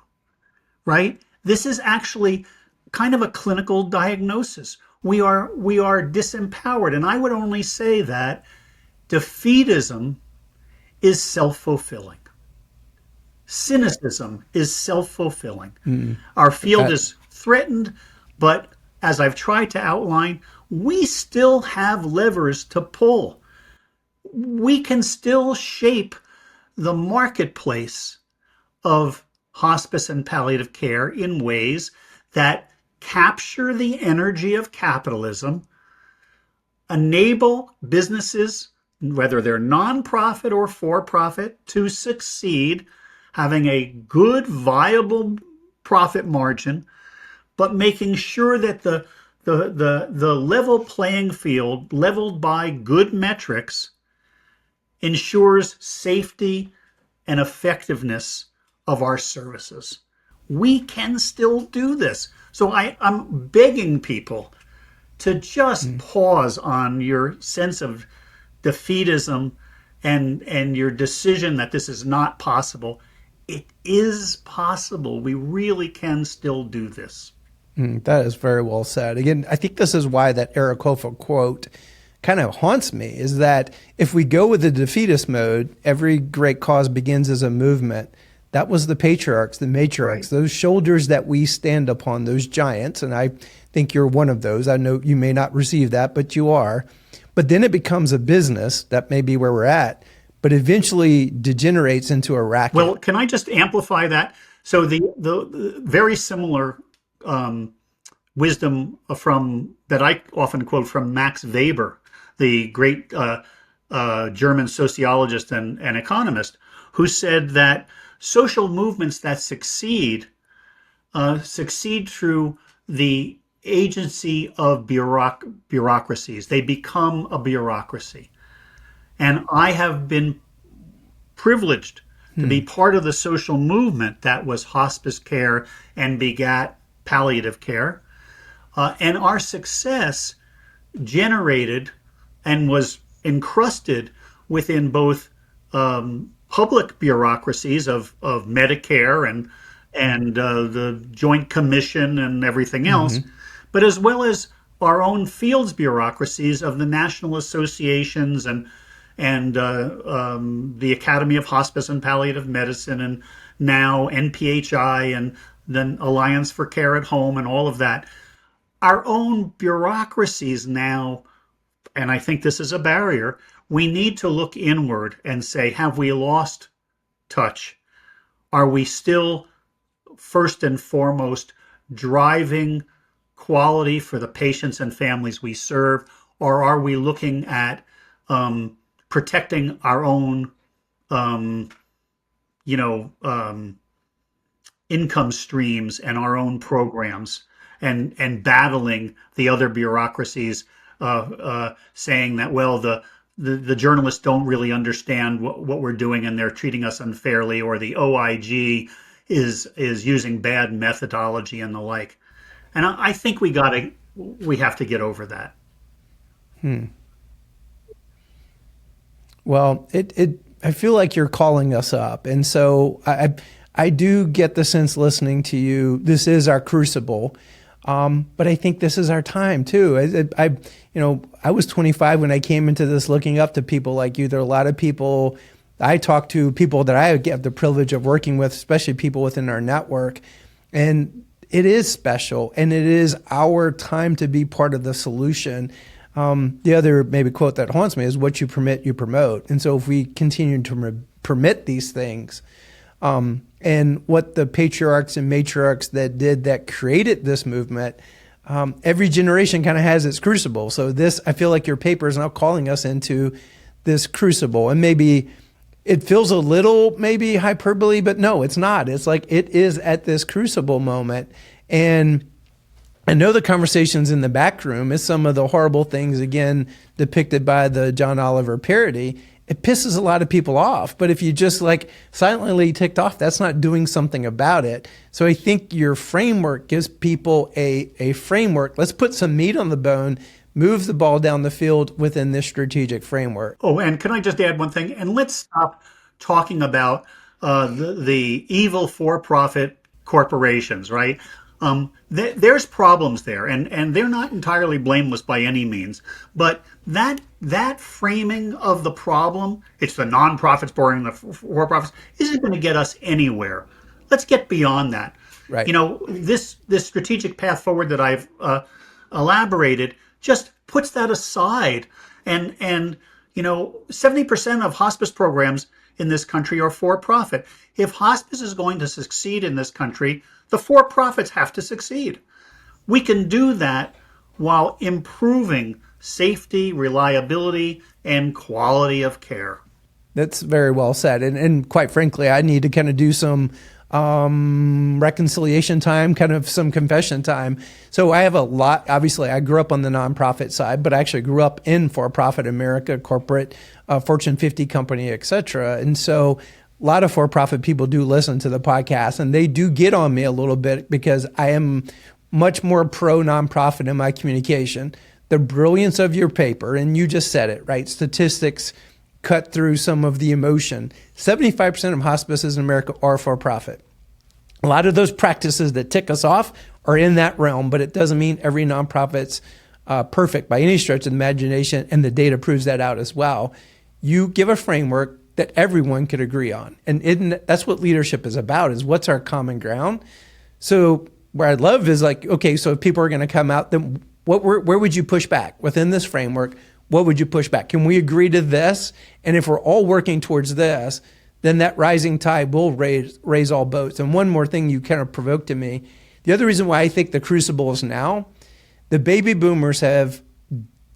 right? This is actually kind of a clinical diagnosis. We are disempowered. And I would only say that defeatism is self-fulfilling. Cynicism is self-fulfilling. Our field is threatened, but as I've tried to outline, we still have levers to pull. We can still shape the marketplace of hospice and palliative care in ways that capture the energy of capitalism, enable businesses, whether they're nonprofit or for-profit, to succeed, having a good, viable profit margin, but making sure that the level playing field, leveled by good metrics, ensures safety and effectiveness of our services. We can still do this. So I'm begging people to just pause on your sense of defeatism and your decision that this is not possible. It is possible. We really can still do this. That is very well said. Again, I think this is why that Eric Hoffa quote kind of haunts me, is that if we go with the defeatist mode, every great cause begins as a movement. That was the patriarchs, the matriarchs, right. Those shoulders that we stand upon, those giants, and I think you're one of those. I know you may not receive that, but you are. But then it becomes a business. That may be where we're at, but eventually degenerates into a racket. Well, can I just amplify that? So the very similar wisdom from that I often quote from Max Weber, the great German sociologist and economist, who said that social movements that succeed through the agency of bureaucracies. They become a bureaucracy. And I have been privileged to be part of the social movement that was hospice care and begat palliative care. And our success generated and was encrusted within both public bureaucracies of Medicare and the Joint Commission and everything else, but as well as our own fields bureaucracies of the national associations and the Academy of Hospice and Palliative Medicine, and now NPHI, and then Alliance for Care at Home, and all of that. Our own bureaucracies now, and I think this is a barrier, we need to look inward and say, have we lost touch? Are we still, first and foremost, driving quality for the patients and families we serve, or are we looking at protecting our own, income streams and our own programs, and battling the other bureaucracies, saying that, well, the journalists don't really understand what we're doing and they're treating us unfairly, or the OIG is using bad methodology and the like. And I think we have to get over that. Well, I feel like you're calling us up. And so I do get the sense listening to you, this is our crucible. But I think this is our time too. I was 25 when I came into this, looking up to people like you. There are a lot of people I talk to, people that I get the privilege of working with, especially people within our network. And it is special, and it is our time to be part of the solution. The other maybe quote that haunts me is, what you permit, you promote. And so if we continue to permit these things, and what the patriarchs and matriarchs that created this movement, every generation kind of has its crucible. So I feel like your paper is now calling us into this crucible. And maybe it feels a little maybe hyperbole, but no, it's not. It's like it is at this crucible moment. And I know the conversations in the back room is some of the horrible things, again, depicted by the John Oliver parody. It pisses a lot of people off. But if you just like silently ticked off, that's not doing something about it. So I think your framework gives people a framework. Let's put some meat on the bone, move the ball down the field within this strategic framework. Oh, and can I just add one thing? And let's stop talking about the evil for-profit corporations, right? There's problems there, and they're not entirely blameless by any means. But that framing of the problem, it's the nonprofits boring the for-profits, isn't going to get us anywhere. Let's get beyond that. Right. You know, this strategic path forward that I've elaborated just puts that aside. And you know, 70% of hospice programs in this country are for-profit. If hospice is going to succeed in this country, the for-profits have to succeed. We can do that while improving safety, reliability, and quality of care. That's very well said. And quite frankly, I need to kind of do some reconciliation time, kind of some confession time. So I have a lot, obviously I grew up on the nonprofit side, but I actually grew up in for-profit America, corporate, Fortune 50 company, et cetera. And so a lot of for-profit people do listen to the podcast, and they do get on me a little bit because I am much more pro-nonprofit in my communication. The brilliance of your paper, and you just said it, right? Statistics cut through some of the emotion. 75% of hospices in America are for-profit. A lot of those practices that tick us off are in that realm, but it doesn't mean every nonprofit's perfect by any stretch of the imagination, and the data proves that out as well. You give a framework that everyone could agree on. And that's what leadership is about, is what's our common ground. So where I'd love is like, okay, so if people are going to come out, then where would you push back within this framework? What would you push back? Can we agree to this? And if we're all working towards this, then that rising tide will raise all boats. And one more thing you kind of provoked in me. The other reason why I think the crucible is now, the baby boomers have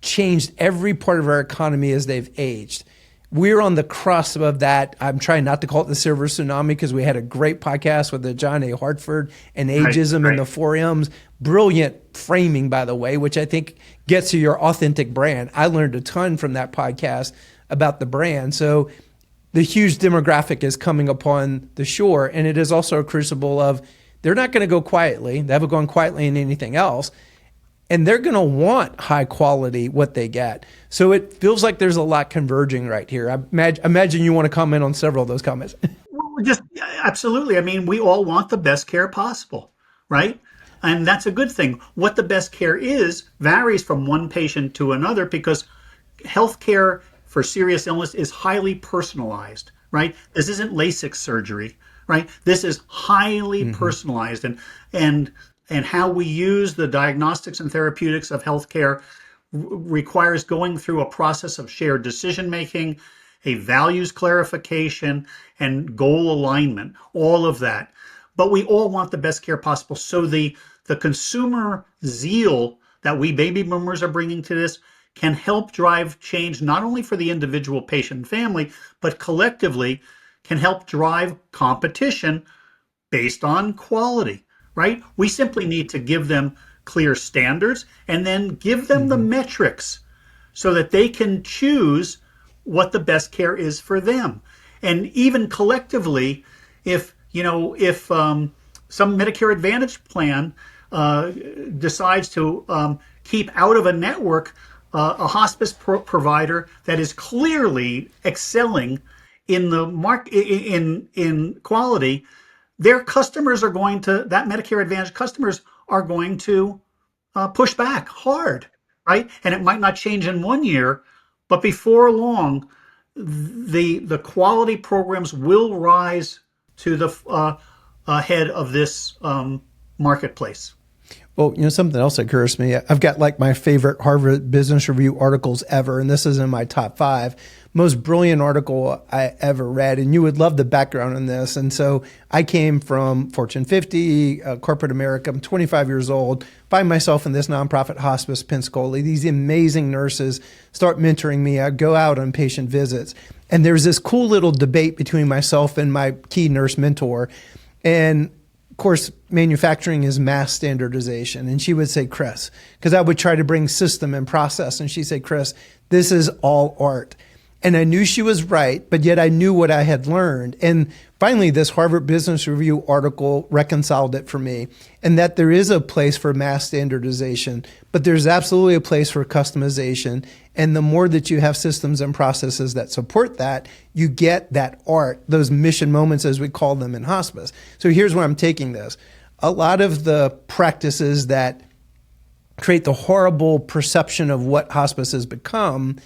changed every part of our economy as they've aged. We're on the cusp of that. I'm trying not to call it the silver tsunami because we had a great podcast with the John A. Hartford and ageism and the 4Ms. Brilliant framing, by the way, which I think gets to your authentic brand. I learned a ton from that podcast about the brand. So the huge demographic is coming upon the shore, and it is also a crucible of they're not going to go quietly. They haven't gone quietly in anything else. And they're going to want high quality what they get. So it feels like there's a lot converging right here. I imagine you want to comment on several of those comments. Well, just absolutely. I mean, we all want the best care possible, right? And that's a good thing. What the best care is varies from one patient to another because healthcare for serious illness is highly personalized, right? This isn't LASIK surgery, right? This is highly personalized, and how we use the diagnostics and therapeutics of healthcare requires going through a process of shared decision-making, a values clarification, and goal alignment, all of that. But we all want the best care possible. So the consumer zeal that we baby boomers are bringing to this can help drive change not only for the individual patient and family, but collectively can help drive competition based on quality. Right? We simply need to give them clear standards and then give them the metrics so that they can choose what the best care is for them. And even collectively, if some Medicare Advantage plan decides to keep out of a network a hospice provider that is clearly excelling in the in quality, their customers are going to, that Medicare Advantage customers are going to push back hard, right? And it might not change in 1 year, but before long, the quality programs will rise to the head of this marketplace. Well, something else that occurs to me, I've got like my favorite Harvard Business Review articles ever, and this is in my top 5. Most brilliant article I ever read, and you would love the background on this. And so I came from Fortune 50, corporate America. I'm 25 years old, find myself in this nonprofit hospice, Pensacola. These amazing nurses start mentoring me. I go out on patient visits, and there's this cool little debate between myself and my key nurse mentor. And of course, manufacturing is mass standardization. And she would say, Chris, because I would try to bring system and process. And she'd say, Chris, this is all art. And I knew she was right, but yet I knew what I had learned. And finally, this Harvard Business Review article reconciled it for me, and that there is a place for mass standardization, but there's absolutely a place for customization. And the more that you have systems and processes that support that, you get that art, those mission moments, as we call them in hospice. So here's where I'm taking this. A lot of the practices that create the horrible perception of what hospice has become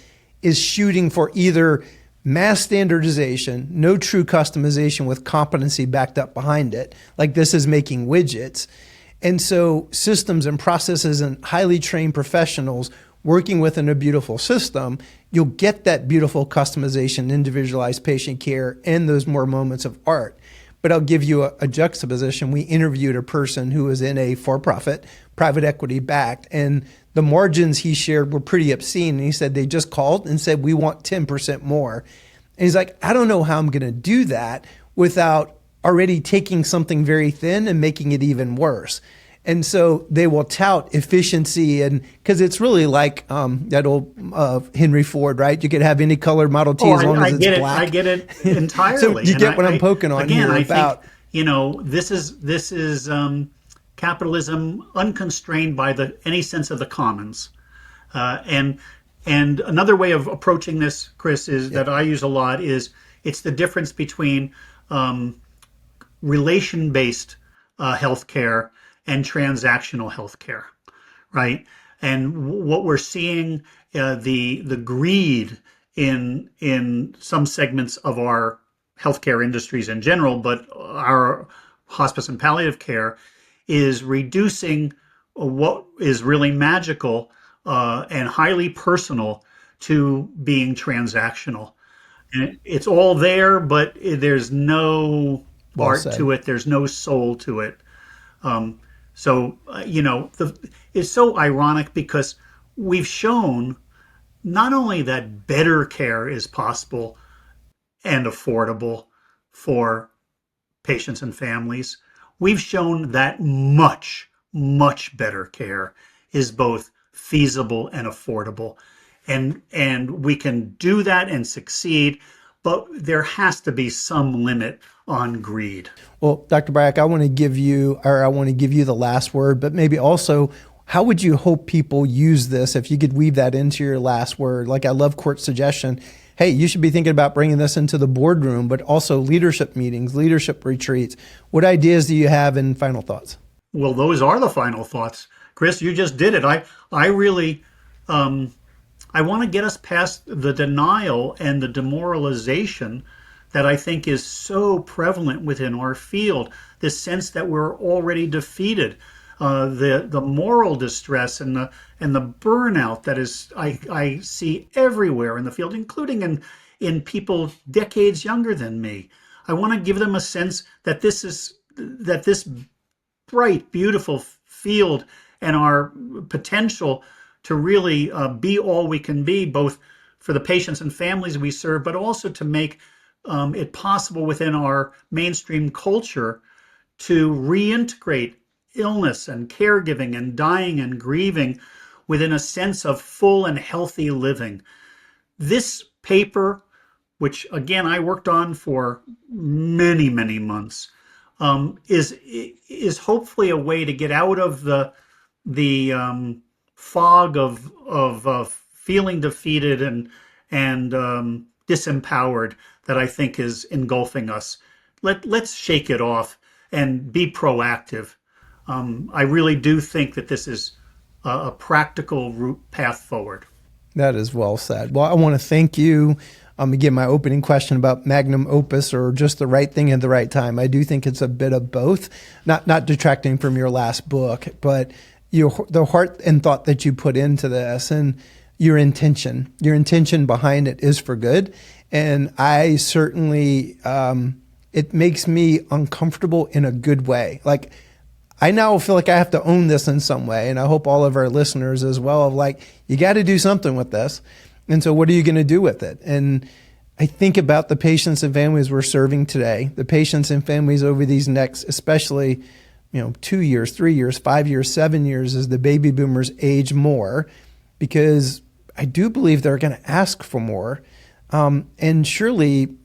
is shooting for either mass standardization, no true customization with competency backed up behind it, like this is making widgets. And so systems and processes and highly trained professionals working within a beautiful system, you'll get that beautiful customization, individualized patient care, and those more moments of art. But I'll give you a juxtaposition. We interviewed a person who was in a for-profit, private equity backed, and the margins he shared were pretty obscene. And he said they just called and said, we want 10% more. And he's like, I don't know how I'm going to do that without already taking something very thin and making it even worse. And so they will tout efficiency, and because it's really like that old Henry Ford, right? You could have any color Model T as long as it's black. I get it entirely. So you get what I'm poking on again, here about. Think, this is capitalism unconstrained by any sense of the commons, and another way of approaching this, Chris, is that I use a lot is it's the difference between relation-based healthcare and transactional healthcare, right? And what we're seeing, the greed in some segments of our healthcare industries in general, but our hospice and palliative care is reducing what is really magical and highly personal to being transactional. And it's all there, but there's no art to it. There's no soul to it. It's so ironic because we've shown not only that better care is possible and affordable for patients and families, we've shown that much, much better care is both feasible and affordable. And we can do that and succeed, but there has to be some limit on greed. Well, Dr. Byock, I want to give you the last word, but maybe also, how would you hope people use this if you could weave that into your last word? Like, I love Court's suggestion. Hey, you should be thinking about bringing this into the boardroom, but also leadership meetings, leadership retreats. What ideas do you have and final thoughts? Well, those are the final thoughts. Chris, you just did it. I really, I want to get us past the denial and the demoralization that I think is so prevalent within our field. This sense that we're already defeated, the moral distress and the burnout that is I see everywhere in the field, including in people decades younger than me. I want to give them a sense that this bright, beautiful field and our potential to really be all we can be, both for the patients and families we serve, but also to make it possible within our mainstream culture to reintegrate illness and caregiving and dying and grieving within a sense of full and healthy living. This paper, which again I worked on for many, many months, is hopefully a way to get out of the fog of feeling defeated and disempowered that I think is engulfing us. Let's shake it off and be proactive. I really do think that this is a practical route path forward. That is well said. Well, I want to thank you. Again, my opening question about magnum opus or just the right thing at the right time. I do think it's a bit of both, not detracting from your last book, but the heart and thought that you put into this and your intention behind it is for good. And I certainly, it makes me uncomfortable in a good way. Like, I now feel like I have to own this in some way. And I hope all of our listeners as well, of like, you got to do something with this. And so what are you going to do with it? And I think about the patients and families we're serving today, the patients and families over these next, especially, 2 years, 3 years, 5 years, 7 years as the baby boomers age more, because I do believe they're going to ask for more. And surely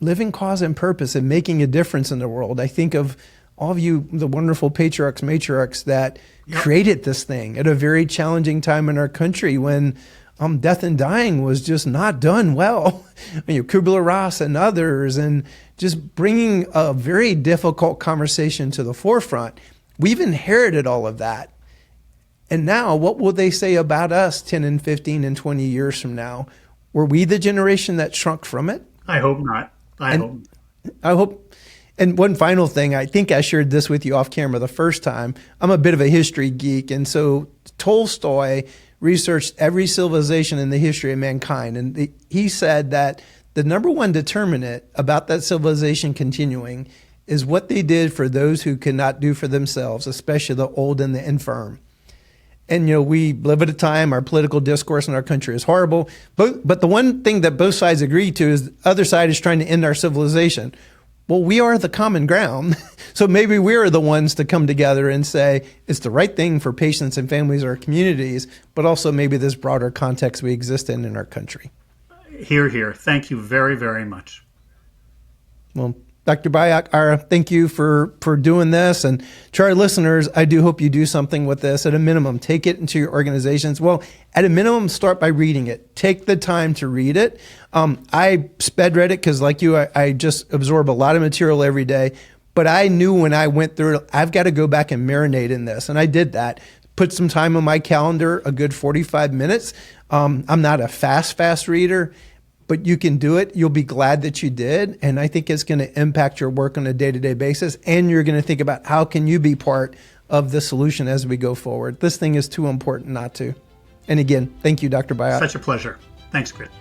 living cause and purpose and making a difference in the world. I think of all of you, the wonderful patriarchs, matriarchs that created this thing at a very challenging time in our country when death and dying was just not done well. Kubler-Ross and others, and just bringing a very difficult conversation to the forefront. We've inherited all of that. And now what will they say about us 10 and 15 and 20 years from now? Were we the generation that shrunk from it? I hope not. I hope. And one final thing, I think I shared this with you off camera the first time. I'm a bit of a history geek. And so Tolstoy researched every civilization in the history of mankind. And he said that the number one determinant about that civilization continuing is what they did for those who could not do for themselves, especially the old and the infirm. And, we live at a time, our political discourse in our country is horrible. But the one thing that both sides agree to is the other side is trying to end our civilization. Well, we are the common ground. So maybe we're the ones to come together and say it's the right thing for patients and families or communities, but also maybe this broader context we exist in our country. Hear, hear. Thank you very, very much. Well, Dr. Byock, Ira, thank you for doing this. And to our listeners, I do hope you do something with this. At a minimum, take it into your organizations. Well, at a minimum, start by reading it. Take the time to read it. I sped read it because like you, I just absorb a lot of material every day. But I knew when I went through it, I've got to go back and marinate in this. And I did that. Put some time on my calendar, a good 45 minutes. I'm not a fast reader, but you can do it. You'll be glad that you did. And I think it's going to impact your work on a day-to-day basis. And you're going to think about how can you be part of the solution as we go forward. This thing is too important not to. And again, thank you, Dr. Byock. Such a pleasure. Thanks, Grit.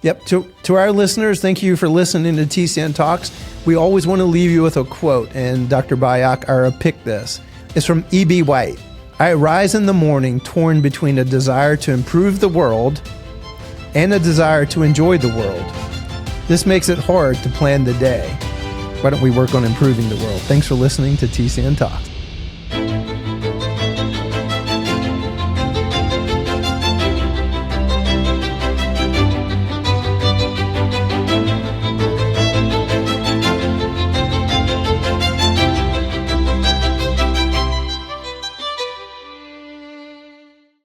Yep. To our listeners, thank you for listening to TCN Talks. We always want to leave you with a quote. And Dr. Byock, Ira picked this. It's from E.B. White. I rise in the morning torn between a desire to improve the world and a desire to enjoy the world. This makes it hard to plan the day. Why don't we work on improving the world? Thanks for listening to TCN Talks.